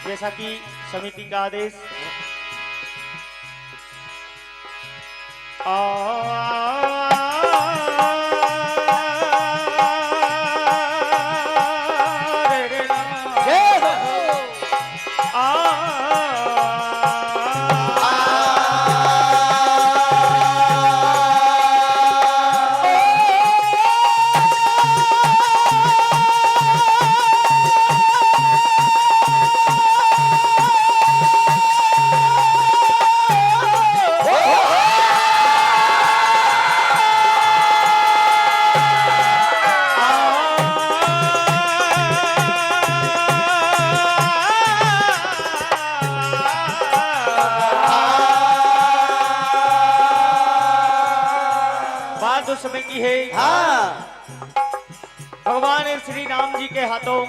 जैसा कि समिति का आदेश समय की है। हाँ। भगवान श्री राम जी के हाथों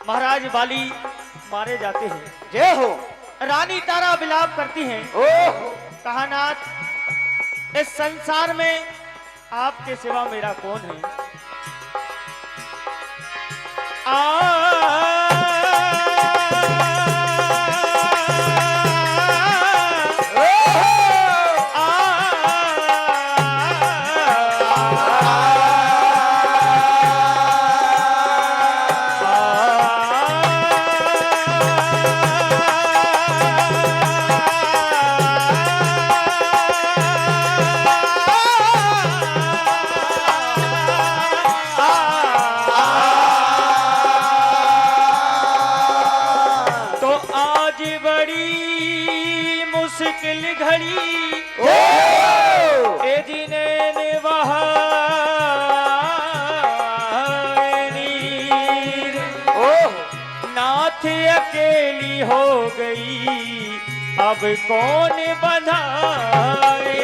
महाराज बाली मारे जाते हैं। जय हो। रानी तारा विलाप करती हैं। ओह। कहा नाथ, इस संसार में आपके सिवा मेरा कौन है? मुश्किल घड़ी ए जिने वहा नाथ अकेली हो गई, अब कौन बधाए?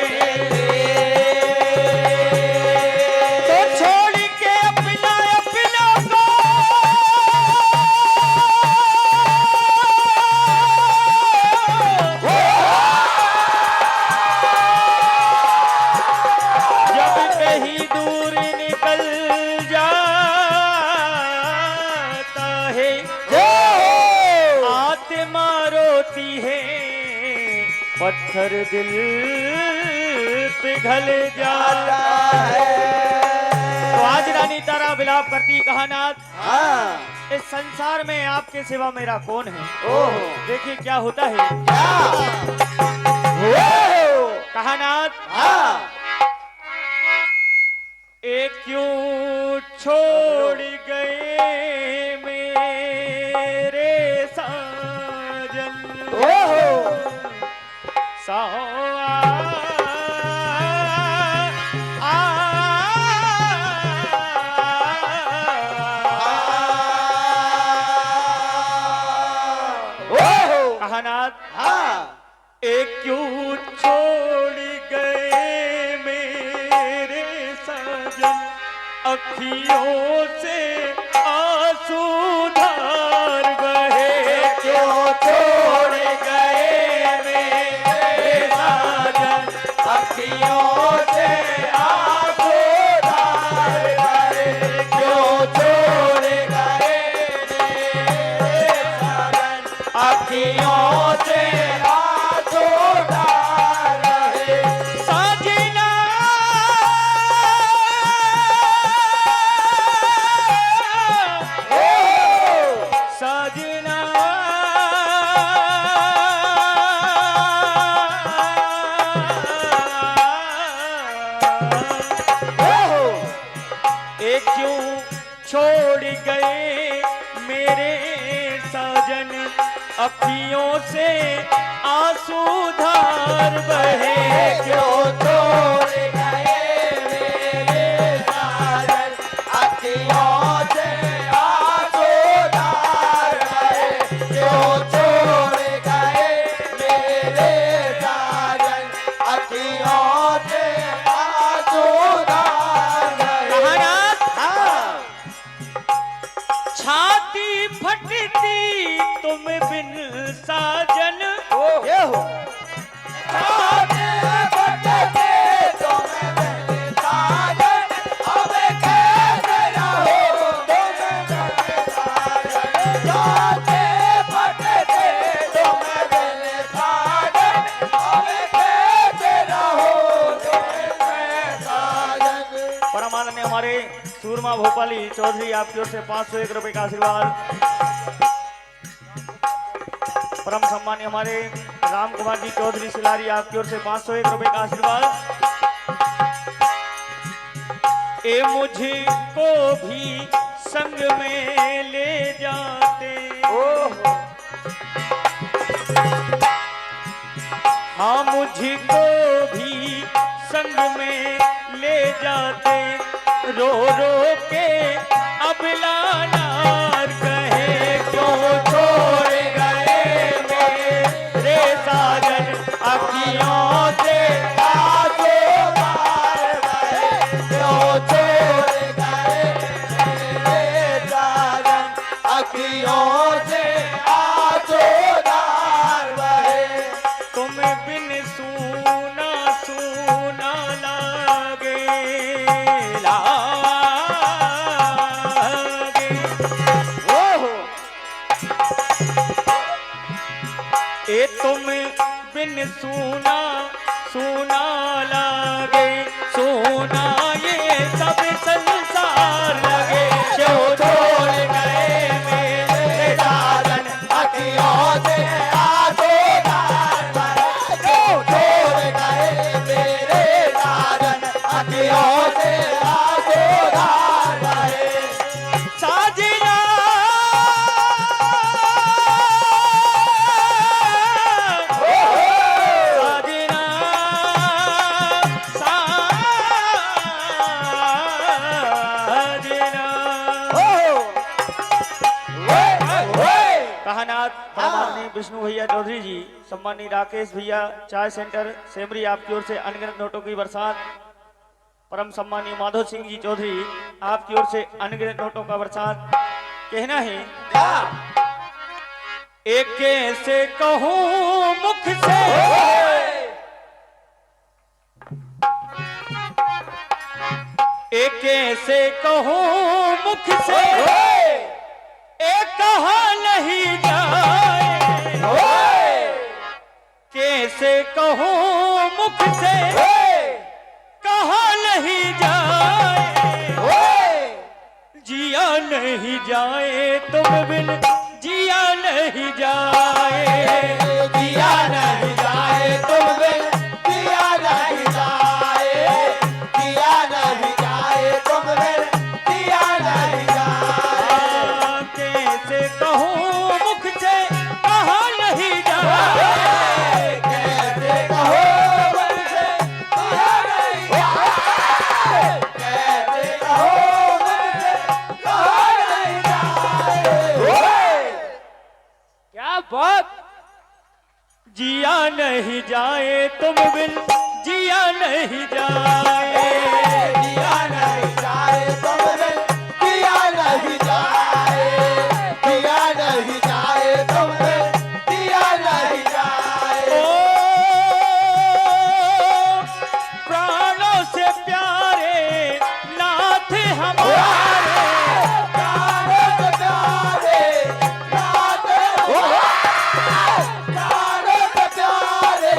पत्थर दिल पिघल जाता है। तो आज रानी तारा विलाप करती, कहा नाथ, हाँ। इस संसार में आपके सिवा मेरा कौन है? ओह। देखिए क्या होता है। कहा नाथ, हाँ। एक क्यों छोड़ गए मेरे साजन, कहानाथ, हाँ। एक क्यों छोड़ गए मेरे सजन, अखियों से आंसू धार बहे, क्यों छोड़ गए मेरे सजन, अखियों से आंसू धार बहे, क्यों छोड़ गए मेरे सजन, अखियों से आंसू धार बहे। सजना ये क्यों छोड़ गए मेरे साजन, अखियों से आंसू धार बहे। क्यों छोड़ गए मेरे साजन, अखियों से आंसू धार बहे। क्यों छोड़ गए मेरे साजन, अखियों से आंसू धार बहे। हाँ। छाती फटती तुम बिन साजन, ये हो छाती फटती तुम बिन साजन, अब कैसे रहो तुम बिन साजन। छाती फटती तुम बिन साजन, अब कैसे रहो तुम बिन साजन। परमानंद हमारे सूरमा भोपाली चौधरी आपकी ओर से 501 रुपए का आशीर्वाद। परम सम्मानीय हमारे राम कुमार जी चौधरी सिलारी आपकी ओर से 501 रुपए का आशीर्वाद। ए मुझको भी संग में ले जाते, हाँ मुझको भी संग में ले जाते, रो रो के अबला नार कहे। क्यों छोड़ गए मेरे साजन, अखियों से आंसू धार बहे। क्यों छोड़ गए मेरे साजन, अखियों से आंसू धार बहे। तुम बिन सूना सूना लागे, ए तुम बिन सूना सूना लागे, सोना ये सब संसार लगे। क्यों छोड़ गए मेरे साजन, अखियों से आंसू धार बहे। क्यों छोड़ गए मेरे साजन, अखियों से आंसू धार बहे। साजना परमानंद विष्णु भैया चौधरी जी, सम्मानी राकेश भैया चाय सेंटर सेमरी आपकी ओर से अनगिनत नोटों की बरसात। परम सम्मानी माधव सिंह जी चौधरी आपकी ओर से अनगिनत नोटों का बरसात। कहना है एक कैसे कहूँ मुख से, एक कैसे कहूँ मुख से, एक कहा नहीं जाए। कैसे कहूँ मुख से, कहा नहीं जाए। जिया नहीं जाए तुम बिन, जिया नहीं जाए। जिया नहीं जाए तुम बिन, जिया नहीं जाए। जिया नहीं जाए तुम बिन, जिया नहीं जाए। कैसे कहूँ मुख से, कहा नहीं जाए। कैसे कहो मुझसे, जिया नहीं जाए। कैसे कहो मुझसे, कहा नहीं जाए। क्या बात। जिया नहीं जाए तुम बिन, जिया नहीं जाए। जिया नहीं जाए तुम बिन, जिया नहीं जाए। जिया नहीं जाए तुम बिन, जिया नहीं जाए। ओ प्राणों से प्यारे नाथ हमारे, प्यारे से प्यारे नाथ हमारे। प्यारे से प्यारे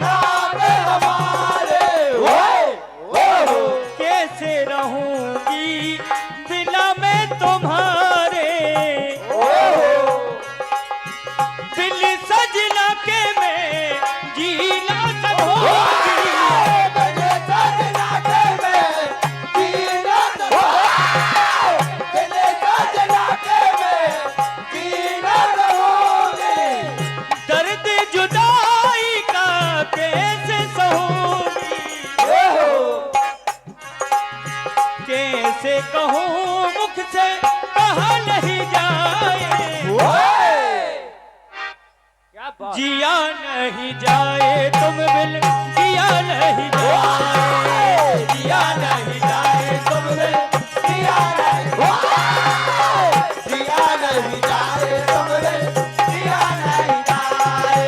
नाथ हमारे। कहूँ मुख से कहा नहीं जाए, क्या बात। जिया नहीं जाए तुम बिन, जिया नहीं जाए, जिया नहीं जाए तुम बिन, जिया नहीं, जिया नहीं जाए तुम बिन, जिया नहीं जाए।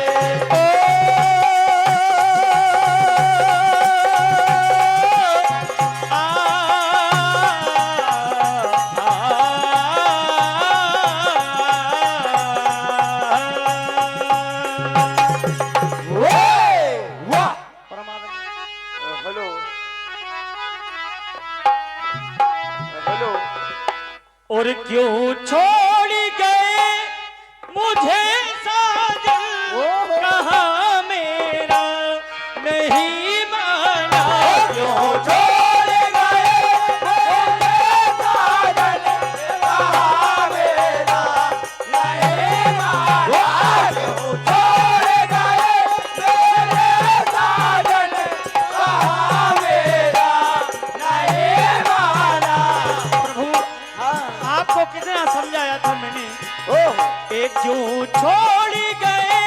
वाह। Hello hello. और क्यों छोड़ गए मुझे साजन, कहाँ मेरा नहीं माना, क्यों छोड़ गए मेरे साजन, कहाँ मेरा नहीं माना। क्यों छोड़ गए मेरे साजन, कहाँ मेरा नहीं माना। प्रभु आपको कितना समझाया था मैंने, ओह एक क्यों छोड़ गए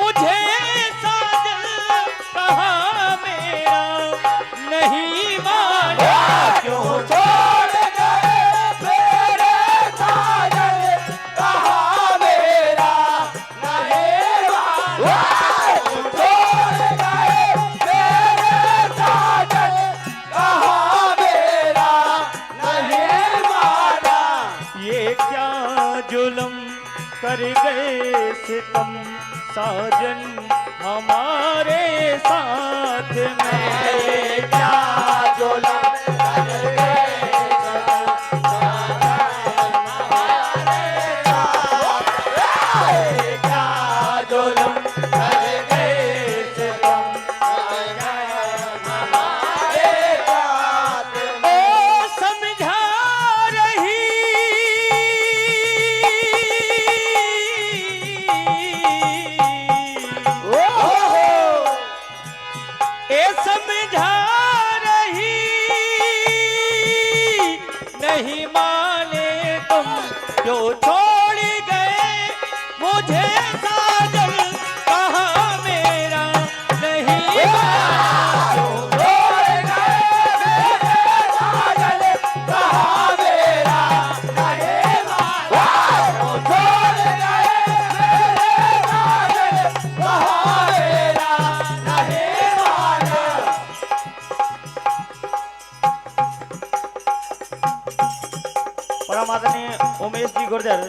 मुझे साजन, कहाँ मेरा नहीं माना, क्यों छोड़ गए मेरे साजन, कहाँ मेरा नहीं माना। क्यों छोड़ गए मेरे साजन, कहाँ मेरा नहीं माना। ये क्या जुल्म कर गए सितम साजन हमारे साथ में, ये क्या जुल्म कर गए हमारे साथ, ये क्या जुल्म कर गए सितम हमारे साथ। ओ समझा रही ए समझा रही, नहीं माने तुम क्यों छोड़ गए मुझे साजन, कहाँ मेरा नहीं माना। छोड़ गए मेरे साजन, कहाँ मेरा नहीं माना। छोड़ गए मेरे साजन, कहाँ मेरा नहीं माना। परम आदरणीय उमेश जी गुर्जर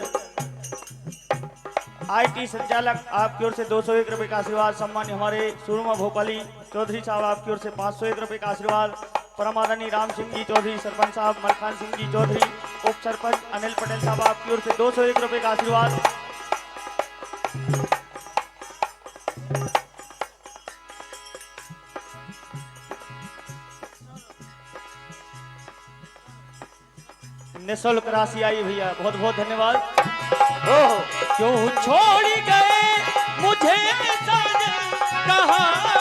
आईटी संचालक आपकी ओर से 201 रुपए का आशीर्वाद। सम्मान्य हमारे सुरमा भोपाली चौधरी साहब आपकी ओर से 501 रुपए का आशीर्वाद। परम आदरणीय राम सिंह जी चौधरी, सरपंच साहब मलखान सिंह जी चौधरी, उप सरपंच अनिल पटेल साहब आपकी ओर से 201 रुपए का आशीर्वाद। निःशुल्क राशि आई भैया, बहुत बहुत धन्यवाद। क्यों छोड़ गए मुझे साजन, कहाँ